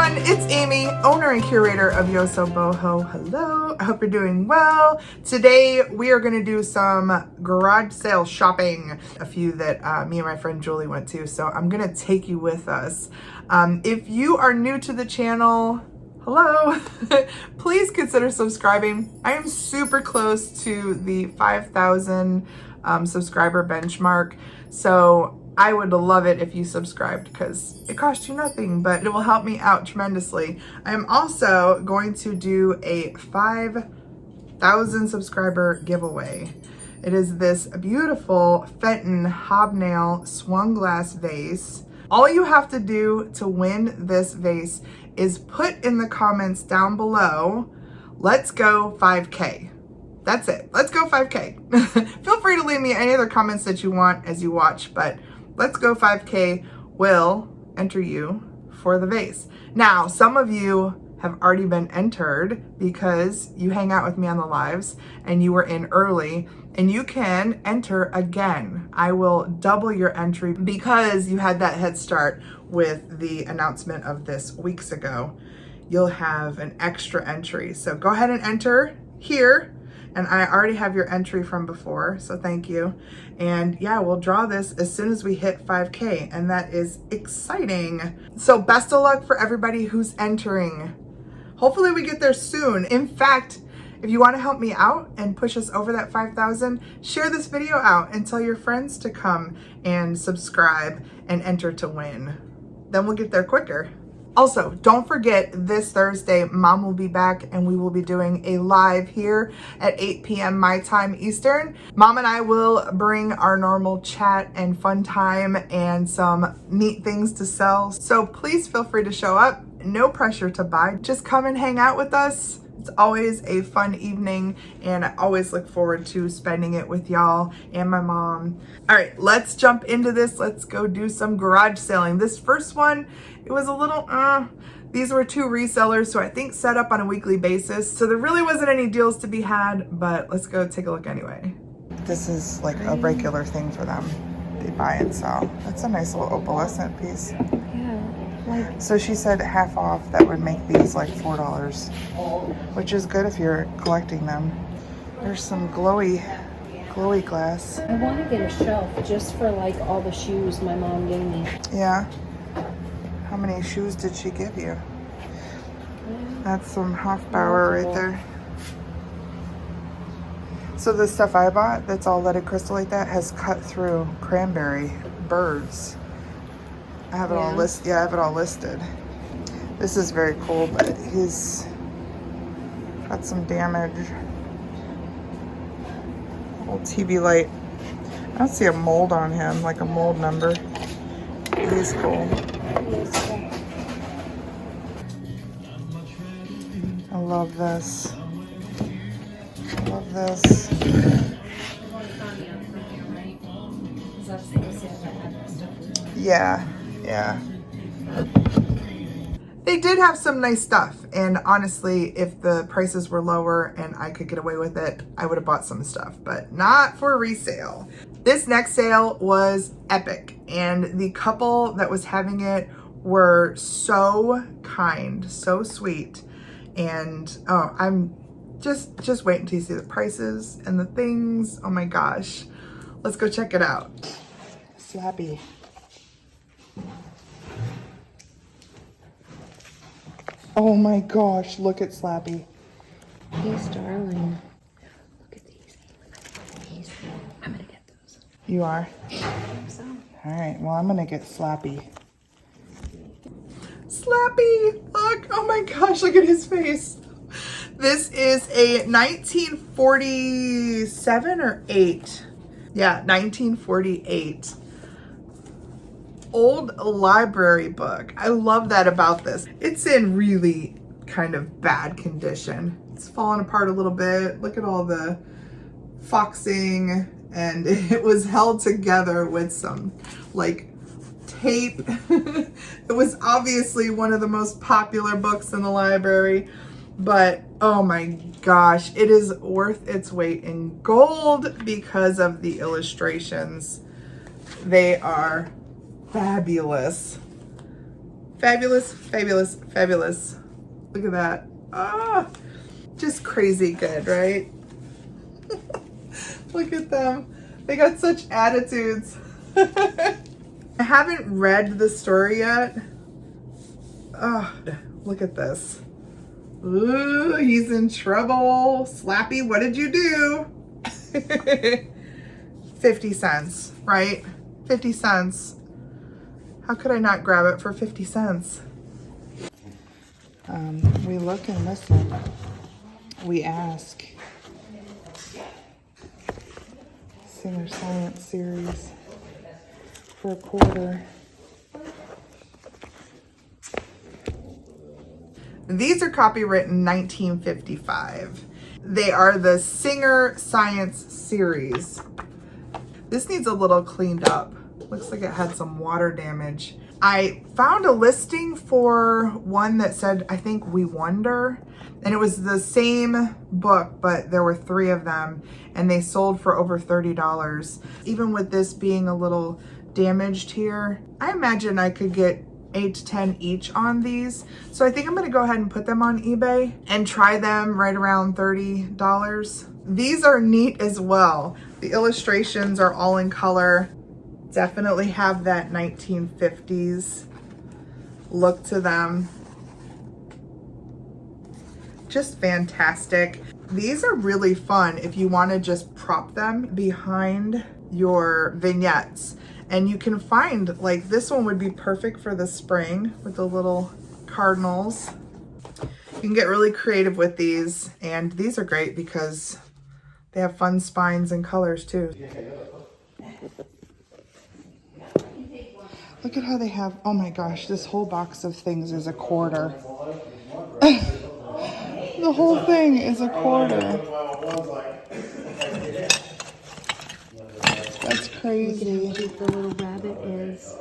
everyone, it's Amy, owner and curator of YosoBoho. Hello, I hope you're doing well. Today we are going to do some garage sale shopping, a few that me and my friend Julie went to, so I'm going to take you with us. If you are new to the channel, hello, please consider subscribing. I am super close to the 5,000 subscriber benchmark, so I would love it if you subscribed because it costs you nothing, but it will help me out tremendously. I am also going to do a 5,000 subscriber giveaway. It is this beautiful Fenton hobnail swung glass vase. All you have to do to win this vase is put in the comments down below, let's go 5K. That's it. Let's go 5K. Feel free to leave me any other comments that you want as you watch, but let's go 5K will enter you for the vase. Now, some of you have already been entered because you hang out with me on the lives and you were in early, and you can enter again. I will double your entry because you had that head start with the announcement of this weeks ago. You'll have an extra entry. So go ahead and enter here. And I already have your entry from before, so thank you. And yeah, we'll draw this as soon as we hit 5K, and that is exciting. So best of luck for everybody who's entering. Hopefully we get there soon. In fact, if you want to help me out and push us over that 5,000, share this video out and tell your friends to come and subscribe and enter to win. Then we'll get there quicker. Also, don't forget, this Thursday, Mom will be back and we will be doing a live here at 8 p.m. my time Eastern. Mom and I will bring our normal chat and fun time and some neat things to sell. So please feel free to show up. No pressure to buy. Just come and hang out with us. It's always a fun evening and I always look forward to spending it with y'all and my mom. All right, let's jump into this. Let's go do some garage selling. This first one, it was a little, these were two resellers, so I think set up on a weekly basis. So there really wasn't any deals to be had, but let's go take a look anyway. This is like a regular thing for them. They buy and sell. That's a nice little opalescent piece. So she said half off, that would make these like $4, which is good if you're collecting them. There's some glowy glass. I want to get a shelf just for like all the shoes my mom gave me. Yeah. How many shoes did she give you? That's some Hofbauer right there. So the stuff I bought that's all leaded crystal like that has cut through cranberry birds. I have it all listed. Yeah, I have it all listed. This is very cool, but he's got some damage. Old TV light. I don't see a mold on him, like a mold number. He's cool. I love this. I love this. Yeah. Yeah. They did have some nice stuff, and honestly, if the prices were lower and I could get away with it, I would have bought some stuff, but not for resale. This next sale was epic, and the couple that was having it were so kind, so sweet, and oh, I'm just waiting until you see the prices and the things. Oh my gosh. Let's go check it out. Slappy. Oh my gosh, look at Slappy. He's darling. Look at these. I'm gonna get those. You are? I hope so. All right, well, I'm gonna get Slappy. Slappy, look, oh my gosh, look at his face. This is a 1947 or 8. Yeah, 1948. Old library book. I love that about this. It's in really kind of bad condition. It's fallen apart a little bit. Look at all the foxing, and it was held together with some like tape. It was obviously one of the most popular books in the library, but oh my gosh, it is worth its weight in gold because of the illustrations. They are fabulous. Fabulous, fabulous, fabulous. Look at that. Ah, just crazy good, right? Look at them. They got such attitudes. I haven't read the story yet. Oh, look at this. Ooh, he's in trouble. Slappy, what did you do? 50 cents, right? 50 cents. How could I not grab it for 50 cents? We look and listen. We ask. Singer Science Series for a quarter. These are copywritten 1955. They are the Singer Science Series. This needs a little cleaned up. Looks like it had some water damage. I found a listing for one that said, I think We Wonder, and it was the same book, but there were 3 of them and they sold for over $30. Even with this being a little damaged here, I imagine I could get 8 to 10 each on these. So I think I'm gonna go ahead and put them on eBay and try them right around $30. These are neat as well. The illustrations are all in color. Definitely have that 1950s look to them. Just fantastic. These are really fun if you want to just prop them behind your vignettes. And you can find, like, this one would be perfect for the spring with the little cardinals. You can get really creative with these, and these are great because they have fun spines and colors too. Look at how they have, oh my gosh, this whole box of things is a quarter. The whole thing is a quarter. That's crazy. Look at how cute the little rabbit is.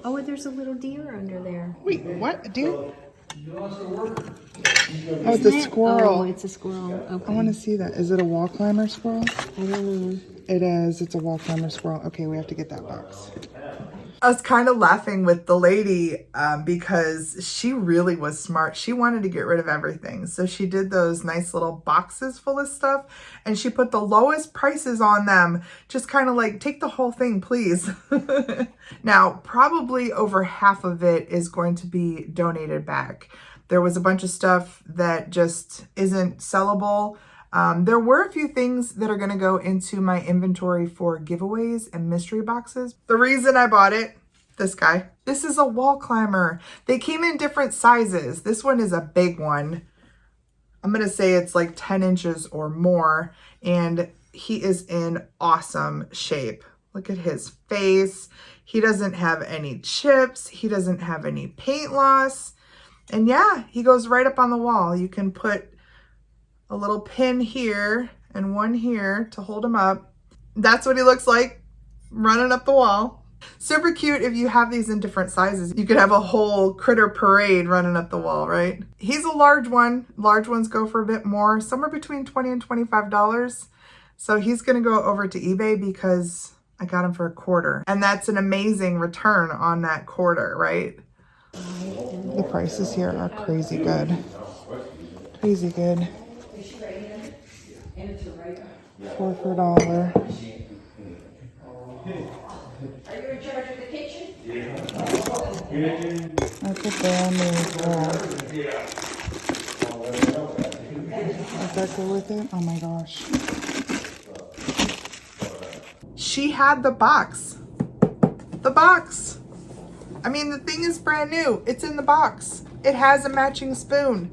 Oh, and there's a little deer under there. Wait, what? A deer? Oh, it's a squirrel. Oh, it's a squirrel. Okay. I want to see that. Is it a wall climber squirrel? I don't know. It is. It's a wall climber squirrel. Okay, we have to get that box. I was kind of laughing with the lady because she really was smart. She wanted to get rid of everything. So she did those nice little boxes full of stuff and she put the lowest prices on them. Just kind of like, take the whole thing, please. Now, probably over half of it is going to be donated back. There was a bunch of stuff that just isn't sellable. There were a few things that are going to go into my inventory for giveaways and mystery boxes. The reason I bought it, this guy, this is a wall climber. They came in different sizes. This one is a big one. I'm going to say it's like 10 inches or more, and he is in awesome shape. Look at his face. He doesn't have any chips. He doesn't have any paint loss. And yeah, he goes right up on the wall. You can put a little pin here and one here to hold him up. That's what he looks like running up the wall. Super cute if you have these in different sizes. You could have a whole critter parade running up the wall, right? He's a large one. Large ones go for a bit more, somewhere between $20 and $25. So he's gonna go over to eBay because I got him for a quarter. And that's an amazing return on that quarter, right? The prices here are crazy good. Crazy good. 4 for $1. Are you in charge of the kitchen? That's a brand new wall. Does that go with it? Oh my gosh. She had the box. The box. I mean, the thing is brand new. It's in the box. It has a matching spoon.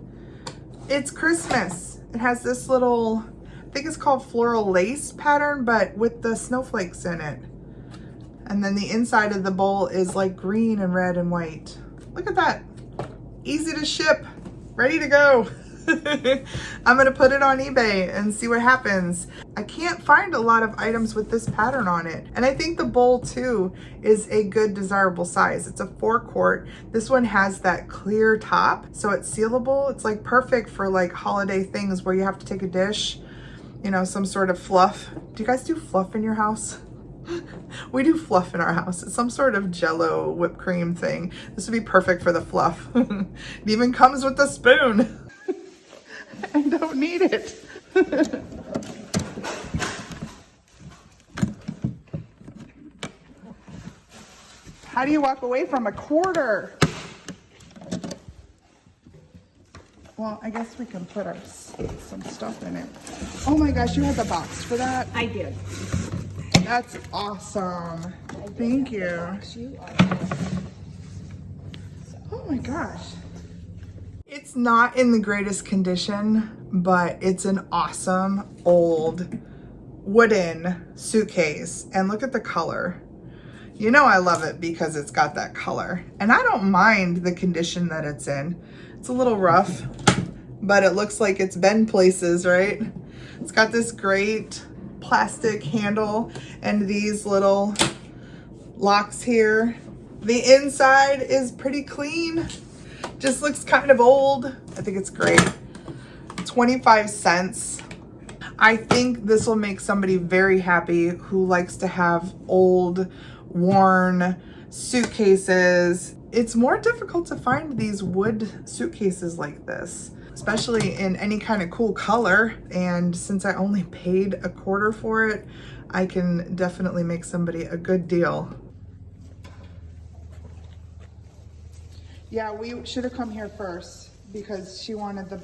It's Christmas. It has this little, I think it's called floral lace pattern, but with the snowflakes in it. And then the inside of the bowl is like green and red and white. Look at that. Easy to ship. Ready to go. I'm gonna put it on eBay and see what happens. I can't find a lot of items with this pattern on it. And I think the bowl too is a good desirable size. It's a 4-quart. This one has that clear top, so it's sealable. It's like perfect for like holiday things where you have to take a dish, you know, some sort of fluff. Do you guys do fluff in your house? We do fluff in our house. It's some sort of Jello whipped cream thing. This would be perfect for the fluff. It even comes with a spoon. I don't need it. How do you walk away from a quarter? Well, I guess we can put some stuff in it. Oh my gosh, you had the box for that? I did. That's awesome. Thank you. Oh my gosh. It's not in the greatest condition, but it's an awesome old wooden suitcase. And look at the color. You know I love it because it's got that color. And I don't mind the condition that it's in. It's a little rough, but it looks like it's been places, right? It's got this great plastic handle and these little locks here. The inside is pretty clean. Just looks kind of old. I think it's great. 25 cents. I think this will make somebody very happy who likes to have old, worn suitcases. It's more difficult to find these wood suitcases like this, especially in any kind of cool color. And since I only paid a quarter for it, I can definitely make somebody a good deal. Yeah, we should have come here first because she wanted the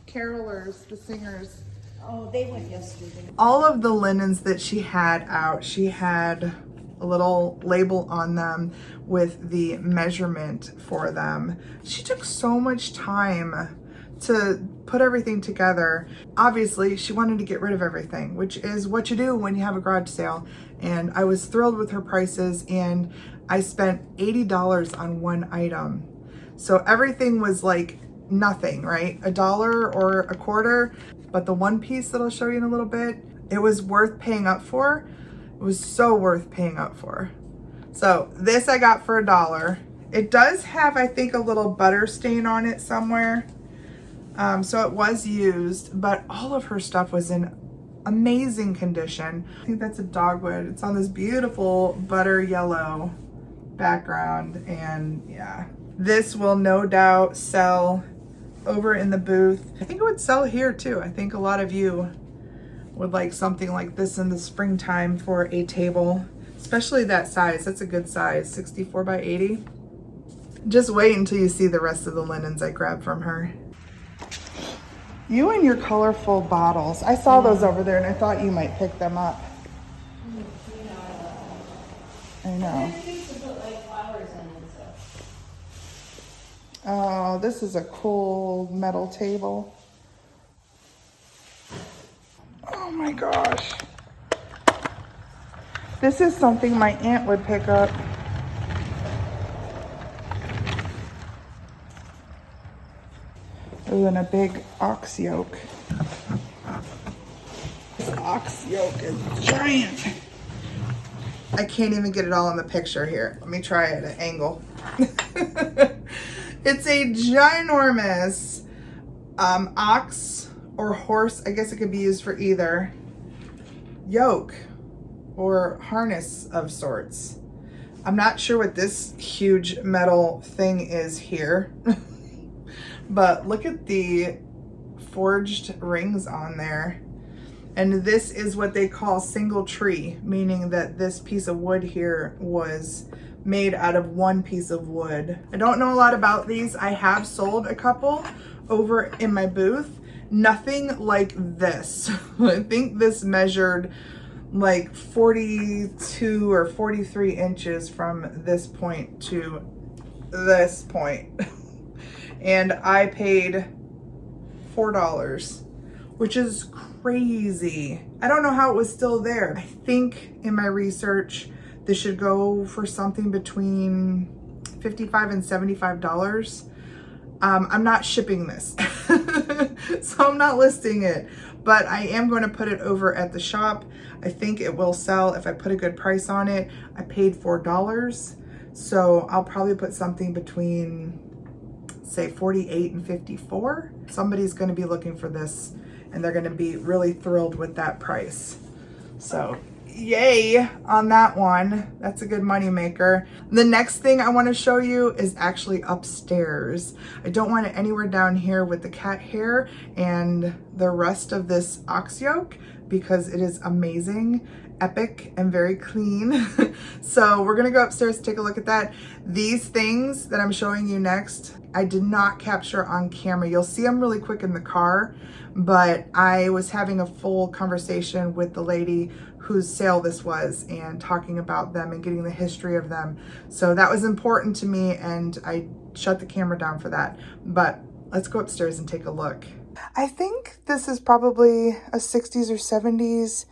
carolers, the singers. Oh, they went yesterday. All of the linens that she had out, she had a little label on them with the measurement for them. She took so much time to put everything together. Obviously, she wanted to get rid of everything, which is what you do when you have a garage sale. And I was thrilled with her prices, and I spent $80 on one item. So everything was like nothing, right? $1 or a quarter. But the one piece that I'll show you in a little bit, it was worth paying up for. It was so worth paying up for. So this I got for $1. It does have, I think, a little butter stain on it somewhere. So it was used, but all of her stuff was in amazing condition. I think that's a dogwood. It's on this beautiful butter yellow background, and yeah. This will no doubt sell over in the booth. I think it would sell here too. I think a lot of you would like something like this in the springtime for a table, especially that size. That's a good size, 64 by 80. Just wait until you see the rest of the linens I grabbed from her. You and your colorful bottles. I saw those over there and I thought you might pick them up. I know. Oh, this is a cool metal table. Oh my gosh. This is something my aunt would pick up. Ooh, and a big ox yoke. This ox yoke is giant. I can't even get it all in the picture here. Let me try it at an angle. It's a ginormous ox or horse. I guess it could be used for either. Yoke or harness of sorts. I'm not sure what this huge metal thing is here. But look at the forged rings on there. And this is what they call single tree, meaning that this piece of wood here was made out of one piece of wood. I don't know a lot about these. I have sold a couple over in my booth. Nothing like this. I think this measured like 42 or 43 inches from this point to this point. And I paid $4, which is crazy. I don't know how it was still there. I think in my research, this should go for something between $55 and $75. I'm not shipping this, so I'm not listing it, but I am going to put it over at the shop. I think it will sell if I put a good price on it. I paid $4, so I'll probably put something between, say, 48 and 54. Somebody's going to be looking for this and they're going to be really thrilled with that price. So yay on that one. That's a good money maker. The next thing I want to show you is actually upstairs. I don't want it anywhere down here with the cat hair and the rest of this ox yoke because it is amazing, epic, and very clean. So we're gonna go upstairs to take a look at that. These things that I'm showing you next, I did not capture on camera. You'll see them really quick in the car, but I was having a full conversation with the lady whose sale this was and talking about them and getting the history of them. So that was important to me and I shut the camera down for that. But let's go upstairs and take a look. I think this is probably a 60s or 70s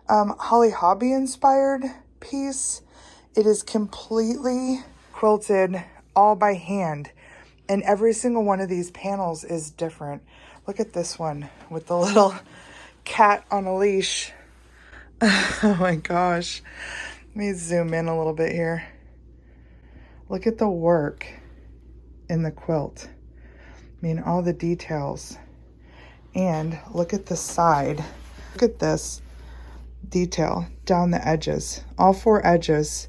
Holly Hobby inspired piece. It is completely quilted all by hand and every single one of these panels is different. Look at this one with the little cat on a leash. Oh my gosh. Let me zoom in a little bit here. Look at the work in the quilt. I mean, all the details. And look at the side. Look at this detail down the edges. All four edges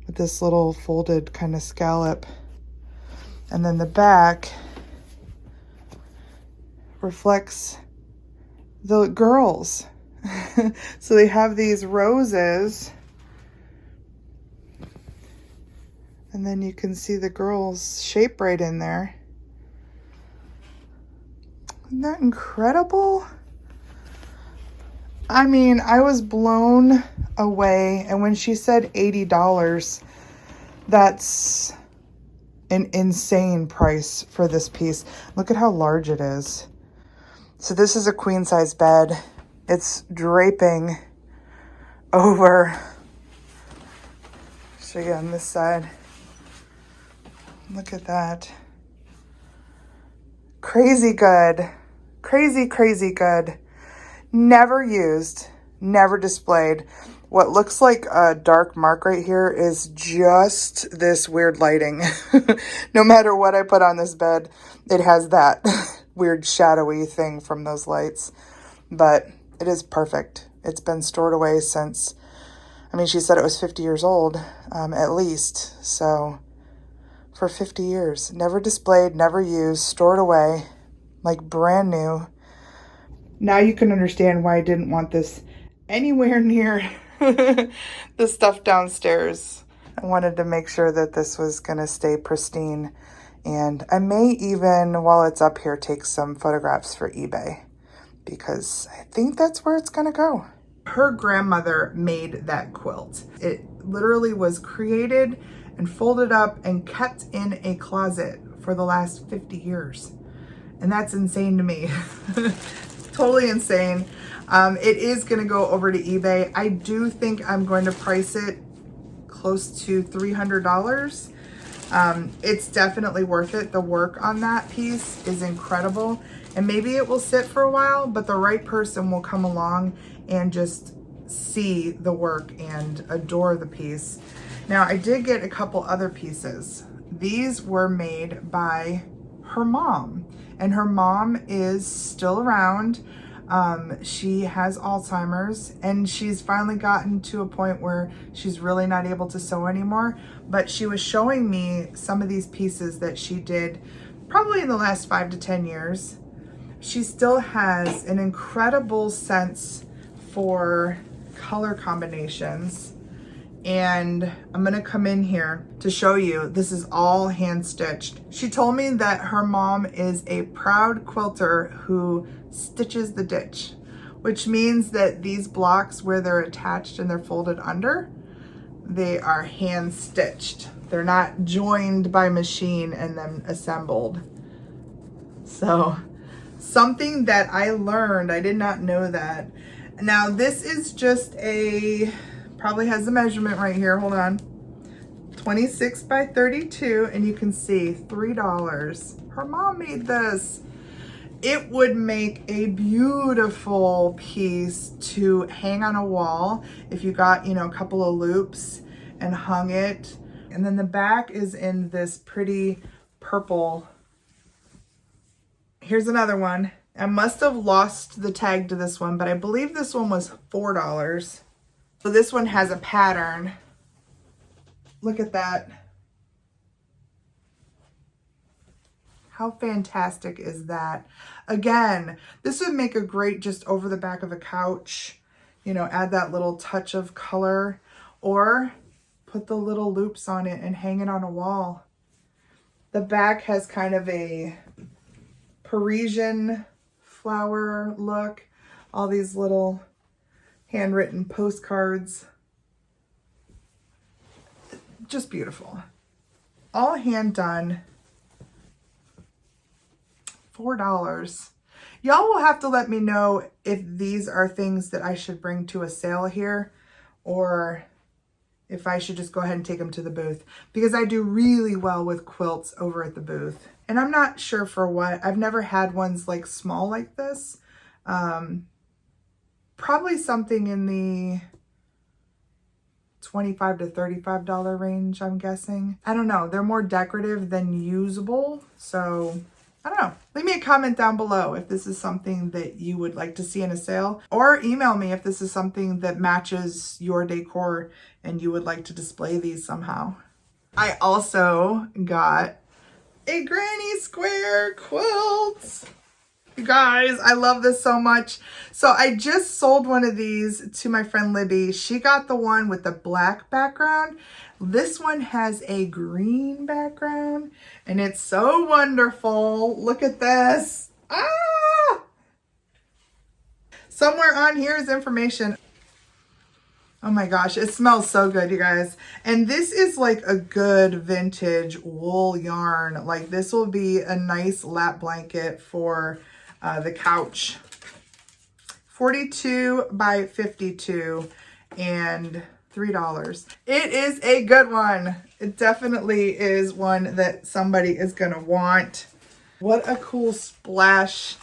with this little folded kind of scallop. And then the back reflects the girls. So they have these roses. And then you can see the girls' shape right in there. Isn't that incredible? I mean, I was blown away. And when she said $80, that's an insane price for this piece. Look at how large it is. So this is a queen size bed. It's draping over. Show you on this side. Look at that. Crazy good. Crazy, crazy good. Never used, never displayed. What looks like a dark mark right here is just this weird lighting. No matter what I put on this bed, it has that weird shadowy thing from those lights. But it is perfect. It's been stored away since, I mean, she said it was 50 years old, at least. So for 50 years, never displayed, never used, stored away, like brand new. Now you can understand why I didn't want this anywhere near the stuff downstairs. I wanted to make sure that this was going to stay pristine. And I may even, while it's up here, take some photographs for eBay because I think that's where it's going to go. Her grandmother made that quilt. It literally was created and folded up and kept in a closet for the last 50 years. And that's insane to me. Totally insane. It is going to go over to eBay. I do think I'm going to price it close to $300. It's definitely worth it. The work on that piece is incredible. And maybe it will sit for a while, but the right person will come along and just see the work and adore the piece. Now, I did get a couple other pieces. These were made by her mom, and her mom is still around. She has Alzheimer's, and she's finally gotten to a point where she's really not able to sew anymore. But she was showing me some of these pieces that she did probably in the last 5 to 10 years. She still has an incredible sense for color combinations. And I'm gonna come in here to show you, this is all hand stitched. She told me that her mom is a proud quilter who stitches the ditch, which means that these blocks where they're attached and they're folded under, they are hand stitched. They're not joined by machine and then assembled. So something that I learned, I did not know that. Now this is just a, probably has the measurement right here, hold on. 26 by 32, and you can see $3. Her mom made this. It would make a beautiful piece to hang on a wall if you got, you know, a couple of loops and hung it. And then the back is in this pretty purple. Here's another one. I must have lost the tag to this one, but I believe this one was $4. So this one has a pattern. Look at that. How fantastic is that? Again, this would make a great just over the back of a couch, you know, add that little touch of color, or put the little loops on it and hang it on a wall. The back has kind of a Parisian flower look. All these little handwritten postcards. Just beautiful. All hand done. $4. Y'all will have to let me know if these are things that I should bring to a sale here, or if I should just go ahead and take them to the booth, because I do really well with quilts over at the booth. And I'm not sure for what. I've never had ones like small like this. Probably something in the $25 to $35 range, I'm guessing. I don't know. They're more decorative than usable, so I don't know. Leave me a comment down below if this is something that you would like to see in a sale, or email me if this is something that matches your decor and you would like to display these somehow. I also got a granny square quilt. You guys, I love this so much. So I just sold one of these to my friend Libby. She got the one with the black background. This one has a green background and it's so wonderful. Look at this. Ah! Somewhere on here is information. Oh my gosh, it smells so good, you guys. And this is like a good vintage wool yarn. Like this will be a nice lap blanket for the couch. 42 by 52 and $3. It is a good one. It definitely is one that somebody is gonna want. What a cool splash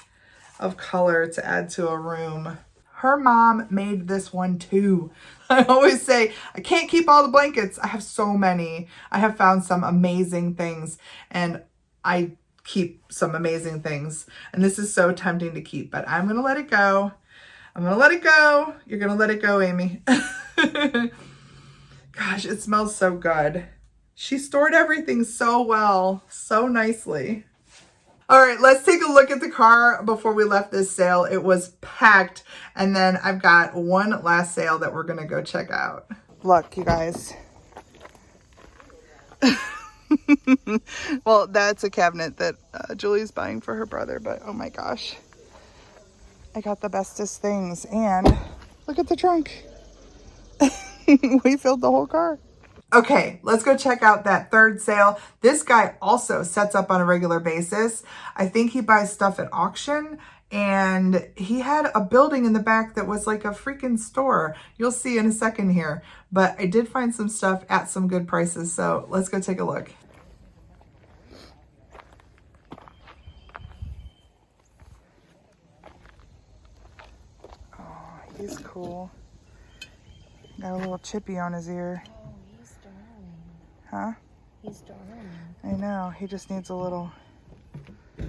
of color to add to a room. Her mom made this one too. I always say, I can't keep all the blankets. I have so many. I have found some amazing things and I keep some amazing things. And this is so tempting to keep, but I'm going to let it go. I'm going to let it go. You're going to let it go, Amy. Gosh, it smells so good. She stored everything so well, so nicely. All right, let's take a look at the car before we left this sale. It was packed. And then I've got one last sale that we're going to go check out. Look, you guys. Well, that's a cabinet that Julie's buying for her brother, but oh my gosh. I got the bestest things. And look at the trunk. We filled the whole car. Okay, let's go check out that third sale. This guy also sets up on a regular basis. I think he buys stuff at auction, and he had a building in the back that was like a freaking store. You'll see in a second here, but I did find some stuff at some good prices, so let's go take a look. Oh, he's cool. Got a little chippy on his ear. Huh? He's darling. I know. He just needs a little.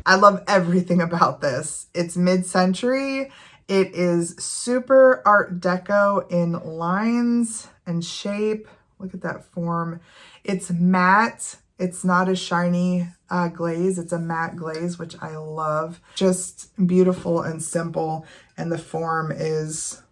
I love everything about this. It's mid-century. It is super Art Deco in lines and shape. Look at that form. It's matte. It's not a shiny glaze. It's a matte glaze, which I love. Just beautiful and simple. And the form is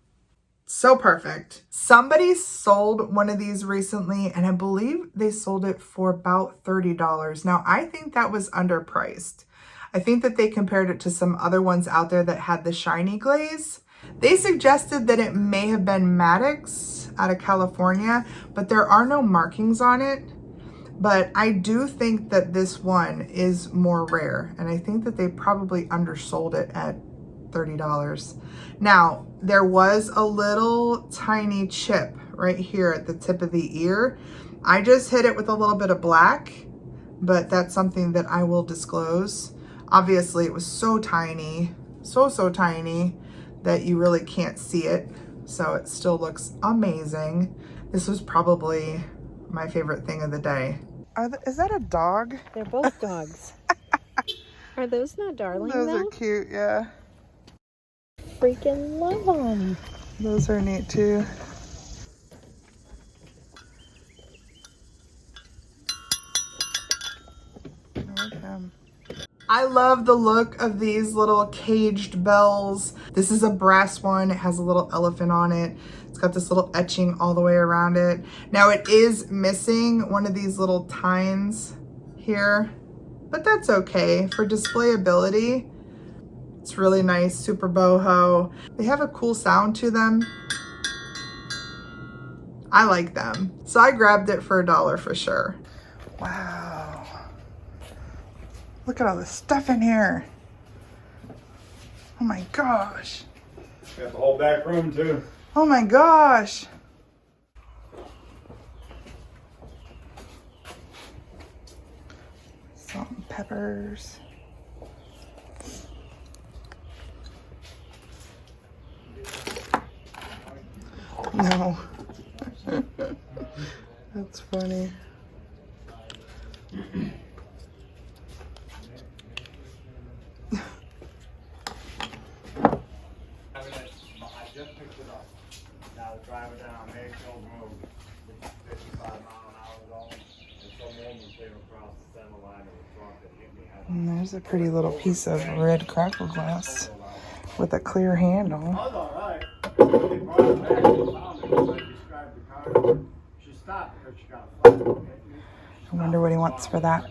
so perfect. Somebody sold one of these recently, and I believe they sold it for about $30. Now, I think that was underpriced. I think that they compared it to some other ones out there that had the shiny glaze. They suggested that it may have been Maddox out of California, but there are no markings on it. But I do think that this one is more rare, and I think that they probably undersold it at $30. Now, there was a little tiny chip right here at the tip of the ear. I just hit it with a little bit of black, but that's something that I will disclose. Obviously, it was so tiny, so tiny that you really can't see it. So it still looks amazing. This was probably my favorite thing of the day. Is that a dog? They're both dogs. Are those not darling Those though? are cute, yeah. Freaking love them. Those are neat too. them. I love the look of these little caged bells. This is a brass one. It has a little elephant on it. It's got this little etching all the way around it. Now it is missing one of these little tines here, but that's okay. For displayability, it's really nice, super boho. They have a cool sound to them. I like them. So I grabbed it for $1 for sure. Wow. Look at all this stuff in here. Oh my gosh. Got the whole back room too. Oh my gosh. Salt and peppers. No. That's funny. I just picked it up. Now driving down Mayfield Road, which is 55 mile an hour zone, and some woman came across the center line of the truck and hit me head on. And there's a pretty little piece of red crackle glass with a clear handle. I was alright. They brought it back and found it because I described the car. She stopped because she got a flat. I wonder what he wants for that.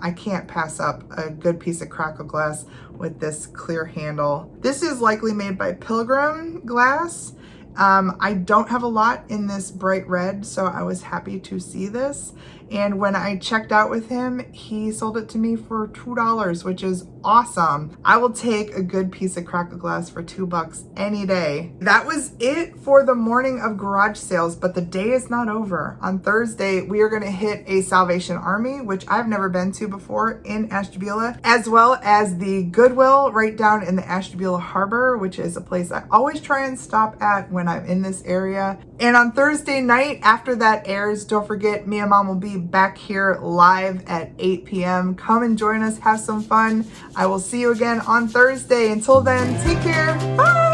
I can't pass up a good piece of crackle glass with this clear handle. This is likely made by Pilgrim Glass. I don't have a lot in this bright red, so I was happy to see this. And when I checked out with him, he sold it to me for $2, which is awesome. I will take a good piece of crackle glass for $2 any day. That was it for the morning of garage sales, but the day is not over. On Thursday, we are gonna hit a Salvation Army, which I've never been to before in Ashtabula, as well as the Goodwill right down in the Ashtabula Harbor, which is a place I always try and stop at when I'm in this area. And on Thursday night, after that airs, don't forget, me and Mom will be back here live at 8 p.m. Come and join us, have some fun. I will see you again on Thursday. Until then, take care. Bye.